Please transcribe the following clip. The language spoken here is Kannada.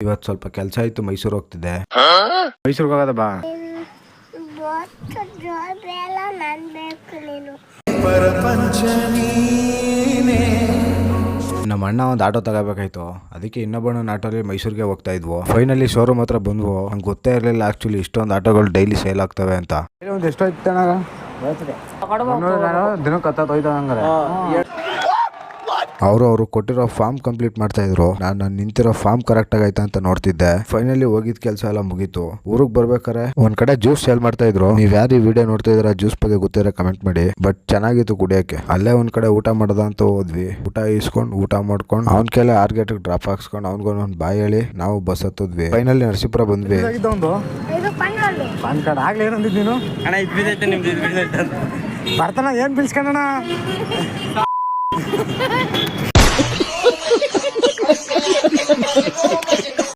ಇವತ್ತು ಸ್ವಲ್ಪ ಕೆಲಸ ಇತ್ತು, ಮೈಸೂರು ಹೋಗ್ತಿದ್ದೆ. ಮೈಸೂರಿಗೆ ಹೋಗೋದ ಬಾ. ನಮ್ಮ ಅಣ್ಣ ಒಂದು ಆಟೋ ತಗೋಬೇಕಾಯ್ತು, ಅದಕ್ಕೆ ಇನ್ನೊಬ್ಬನ ಆಟೋಲಿ ಮೈಸೂರಿಗೆ ಹೋಗ್ತಾ ಇದ್ವು. ಫೈನಲಿ ಶೋರೂಮ್ ಹತ್ರ ಬಂದ್ವು. ನಂಗೆ ಗೊತ್ತೇ ಇರಲಿಲ್ಲ ಆಕ್ಚುಲಿ ಇಷ್ಟೊಂದು ಆಟೋಗಳು ಡೈಲಿ ಸೇಲ್ ಆಗ್ತವೆ ಅಂತ. ಒಂದು ಎಷ್ಟೋ ಇತ್ತು ದಿನಕ್ಕೆ 10 ಹೋಯ್ತು ಹಂಗಾರೆ. ಅವರು ಕೊಟ್ಟಿರೋ ಫಾರ್ಮ್ ಕಂಪ್ಲೀಟ್ ಮಾಡ್ತಾ ಇದ್ರು. ನಾನು ನಿಂತಿರೋ ಫಾರ್ಮ್ ಕರೆಕ್ಟ್ ಆಗೈತಾ ಅಂತ ನೋಡ್ತಿದ್ದೆ. ಫೈನಲಿ ಹೋಗಿದ್ ಕೆಲಸ ಎಲ್ಲ ಮುಗೀತು. ಊರಿಗೆ ಬರ್ಬೇಕಾರೆ ಒಂದ್ ಕಡೆ ಜ್ಯೂಸ್ ಸೇಲ್ ಮಾಡ್ತಾ ಇದ್ರು. ನೀವ್ ಯಾರು ಈ ವಿಡಿಯೋ ನೋಡ್ತಾ ಇದ್ರ ಜ್ಯೂಸ್ ಬಗ್ಗೆ ಗೊತ್ತಿರೋ ಕಮೆಂಟ್ ಮಾಡಿ. ಬಟ್ ಚೆನ್ನಾಗಿತ್ತು ಕುಡಿಯಕ್ಕೆ. ಅಲ್ಲೇ ಒಂದ್ ಕಡೆ ಊಟ ಮಾಡೋದ ಅಂತ ಹೋದ್ವಿ. ಊಟ ಇಸ್ಕೊಂಡ್ ಊಟ ಮಾಡ್ಕೊಂಡು ಅವ್ನ ಕೆಲ ಆರ್ಗೇಟ್ ಡ್ರಾಪ್ ಹಾಕ್ಸ್ಕೊಂಡು ಅವ್ನಿಗೊಂದು ಬಾಯ್ ಹೇಳಿ ನಾವು ಬಸ್ ಹತ್ತದ್ವಿ. ಫೈನಲಿ ನರಸೀಪುರ ಬಂದ್ವಿ. ಬರ್ತಾನ ಏನ್ ಬಿಲ್ಸ್ಕೊಂಡ